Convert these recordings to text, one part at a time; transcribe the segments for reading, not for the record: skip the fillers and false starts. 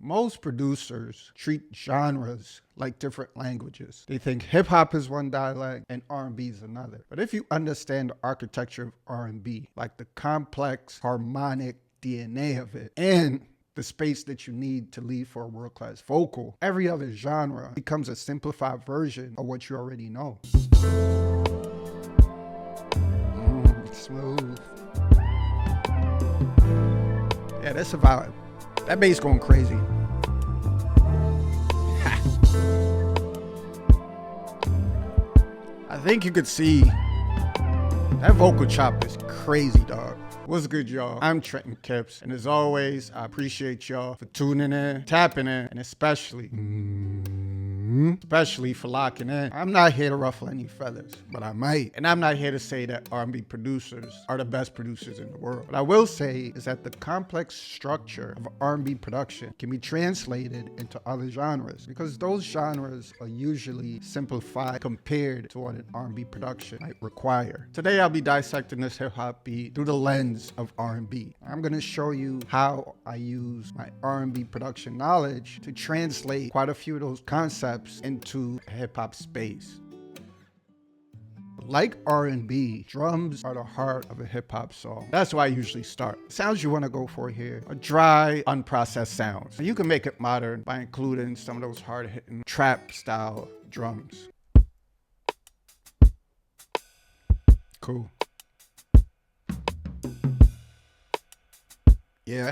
Most producers treat genres like different languages. They think hip hop is one dialect and R&B is another. But if you understand the architecture of R&B, like the complex harmonic DNA of it and the space that you need to lead for a world-class vocal, every other genre becomes a simplified version of what you already know. Smooth. Yeah, that's a vibe. That bass going crazy. I think you could see that vocal chop is crazy, dog. What's good, y'all? I'm Trenton Kipps, and as always, I appreciate y'all for tuning in, tapping in, and especially for locking in. I'm not here to ruffle any feathers, but I might. And I'm not here to say that R&B producers are the best producers in the world. What I will say is that the complex structure of R&B production can be translated into other genres because those genres are usually simplified compared to what an R&B production might require. Today, I'll be dissecting this hip-hop beat through the lens of R&B. I'm gonna show you how I use my R&B production knowledge to translate quite a few of those concepts into hip-hop space. Like R&B, drums are the heart of a hip-hop song. That's why I usually start. The sounds you want to go for here are dry, unprocessed sounds. You can make it modern by including some of those hard-hitting trap-style drums. Cool. Yeah.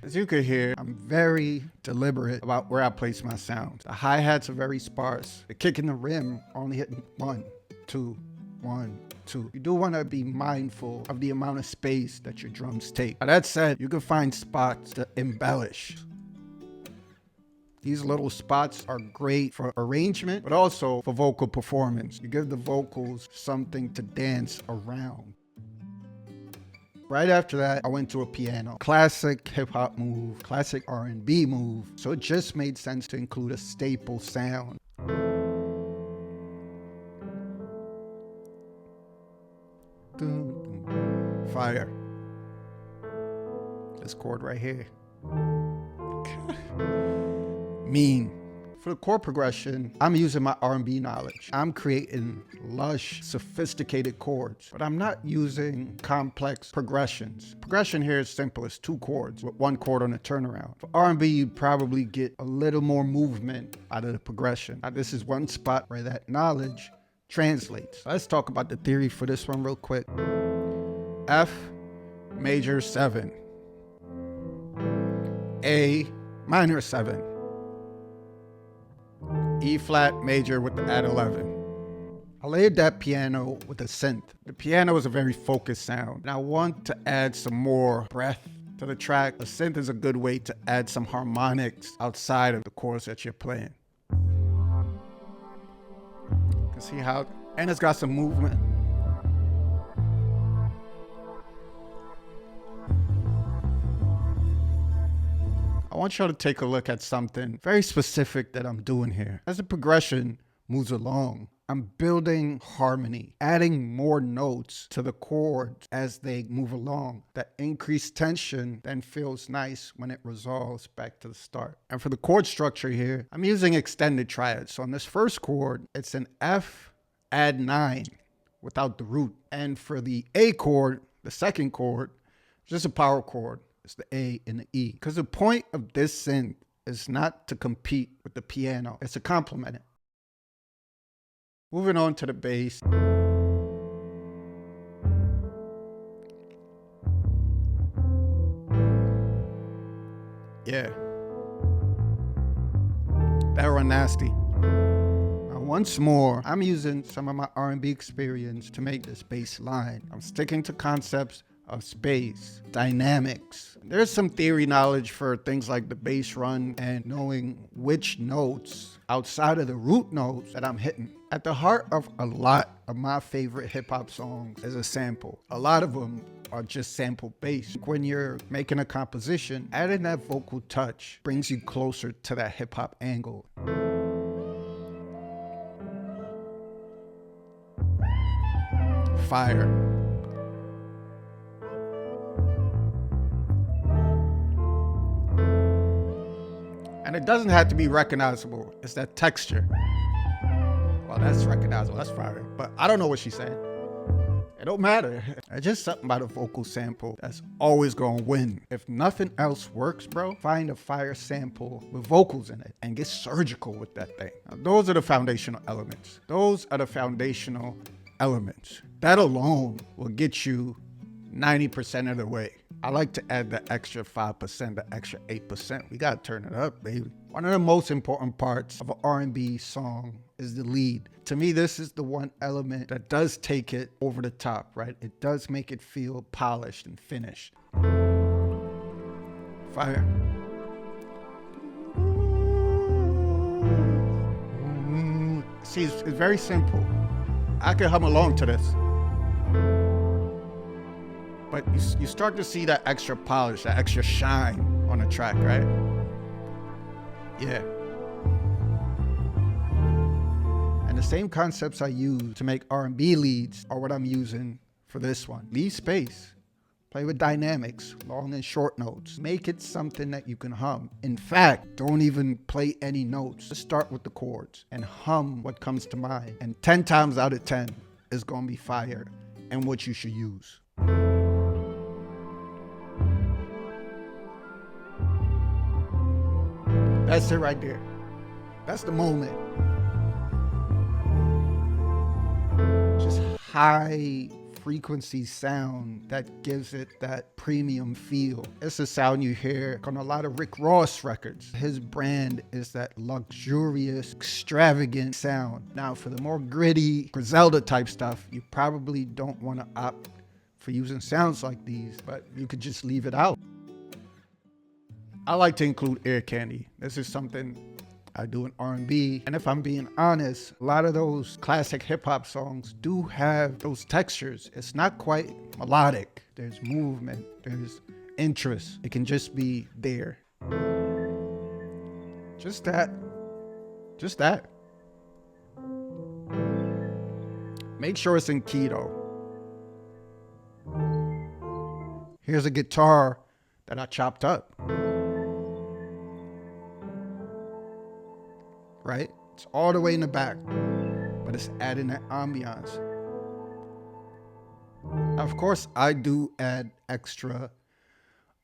As you can hear, I'm very deliberate about where I place my sounds. The hi-hats are very sparse. The kick and the rim only hitting 1, 2, 1, 2. You do want to be mindful of the amount of space that your drums take. Now, that said, you can find spots to embellish. These little spots are great for arrangement, but also for vocal performance. You give the vocals something to dance around. Right after that, I went to a piano. Classic hip-hop move, classic R&B move. So it just made sense to include a staple sound. Fire. This chord right here. Mean. For the chord progression, I'm using my R&B knowledge. I'm creating lush, sophisticated chords, but I'm not using complex progressions. Progression here is simple. It's 2 chords with 1 chord on a turnaround. For R&B, you'd probably get a little more movement out of the progression. Now, this is one spot where that knowledge translates. Let's talk about the theory for this one real quick. F major 7. A minor 7. E flat major with the add 11. I layered that piano with a synth. The piano is a very focused sound, and I want to add some more breath to the track. A synth is a good way to add some harmonics outside of the chords that you're playing. You can see how, and it's got some movement. I want y'all to take a look at something very specific that I'm doing here. As the progression moves along, I'm building harmony, adding more notes to the chords as they move along. That increased tension then feels nice when it resolves back to the start. And for the chord structure here, I'm using extended triads. So on this first chord, it's an F add 9 without the root. And for the A chord, the second chord, just a power chord. It's the A and the E. Because the point of this synth is not to compete with the piano. It's to complement it. Moving on to the bass. Yeah. That run nasty. Now, once more, I'm using some of my R&B experience to make this bass line. I'm sticking to concepts of space, dynamics. There's some theory knowledge for things like the bass run and knowing which notes outside of the root notes that I'm hitting. At the heart of a lot of my favorite hip hop songs is a sample. A lot of them are just sample based. When you're making a composition, adding that vocal touch brings you closer to that hip hop angle. Fire. And it doesn't have to be recognizable. It's that texture. Well, that's recognizable. That's fire. But I don't know what she's saying. It don't matter. It's just something about a vocal sample that's always gonna win. If nothing else works, bro, find a fire sample with vocals in it and get surgical with that thing. Now, those are the foundational elements. Those are the foundational elements. That alone will get you 90% of the way. I like to add the extra 5%, the extra 8%. We gotta turn it up, baby. One of the most important parts of an R&B song is the lead. To me, this is the one element that does take it over the top, right? It does make it feel polished and finished. Fire. See, it's very simple. I can hum along to this. But you start to see that extra polish, that extra shine on the track, right? Yeah. And the same concepts I use to make R&B leads are what I'm using for this one. Leave space. Play with dynamics, long and short notes. Make it something that you can hum. In fact, don't even play any notes. Just start with the chords and hum what comes to mind. And 10 times out of 10 is gonna be fire and what you should use. That's it right there. That's the moment. Just high frequency sound that gives it that premium feel. It's a sound you hear on a lot of Rick Ross records. His brand is that luxurious, extravagant sound. Now for the more gritty, Griselda type stuff, you probably don't want to opt for using sounds like these, but you could just leave it out. I like to include ear candy. This is something I do in R&B. And if I'm being honest, a lot of those classic hip hop songs do have those textures. It's not quite melodic. There's movement, there's interest. It can just be there. Just that. Just that. Make sure it's in key though. Here's a guitar that I chopped up. Right? It's all the way in the back, but it's adding that ambiance. Of course, I do add extra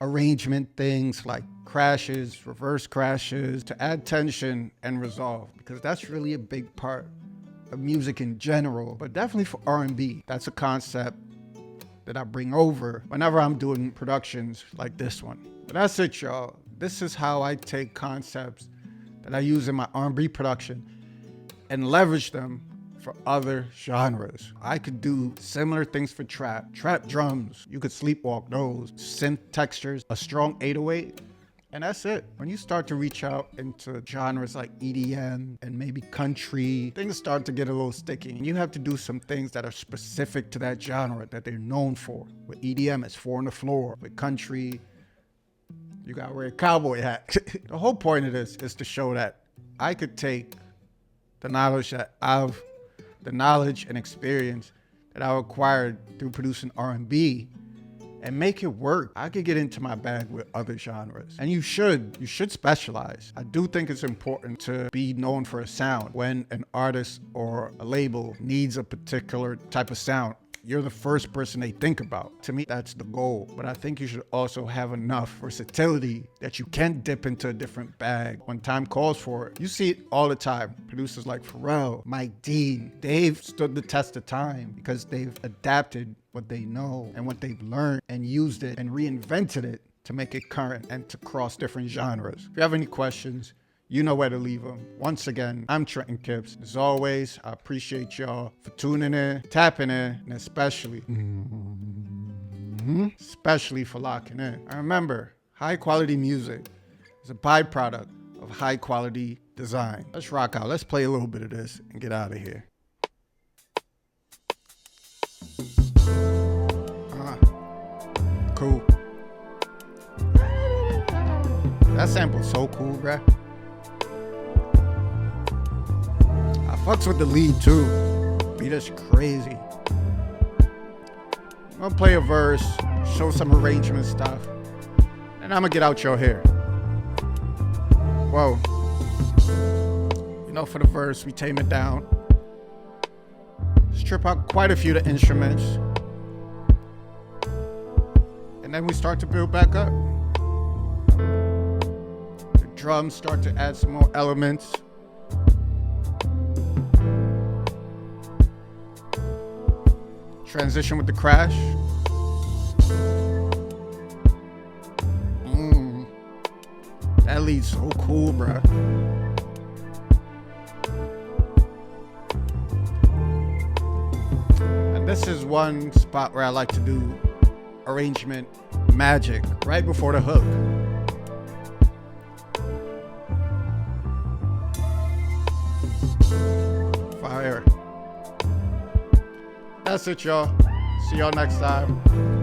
arrangement things like crashes, reverse crashes to add tension and resolve, because that's really a big part of music in general, but definitely for R&B. That's a concept that I bring over whenever I'm doing productions like this one. But that's it, y'all. This is how I take concepts that I use in my R&B production and leverage them for other genres. I could do similar things for trap drums. You could sleepwalk those, synth textures, a strong 808, and that's it. When you start to reach out into genres like EDM and maybe country, things start to get a little sticky. And you have to do some things that are specific to that genre that they're known for. With EDM, it's 4 on the floor. With country, you gotta wear a cowboy hat. The whole point of this is to show that I could take the knowledge and experience that I acquired through producing R&B and make it work. I could get into my bag with other genres. And you should specialize. I do think it's important to be known for a sound. When an artist or a label needs a particular type of sound, you're the first person they think about. To me, that's the goal. But I think you should also have enough versatility that you can dip into a different bag when time calls for it. You see it all the time. Producers like Pharrell, Mike Dean, they've stood the test of time because they've adapted what they know and what they've learned and used it and reinvented it to make it current and to cross different genres. If you have any questions, you know where to leave them. Once again, I'm Trenton Kipps. As always, I appreciate y'all for tuning in, tapping in, and especially for locking in. And remember, high quality music is a byproduct of high quality design. Let's rock out. Let's play a little bit of this and get out of here. Cool. That sample's so cool, bruh. Fucks with the lead too. Beat us crazy. I'm gonna play a verse, show some arrangement stuff, and I'm gonna get out your hair. Whoa. You know, for the verse, we tame it down. Strip out quite a few of the instruments. And then we start to build back up. The drums start to add some more elements. Transition with the crash. That lead's so cool, bruh. And this is one spot where I like to do arrangement magic right before the hook. Fire. That's it, y'all. See y'all next time.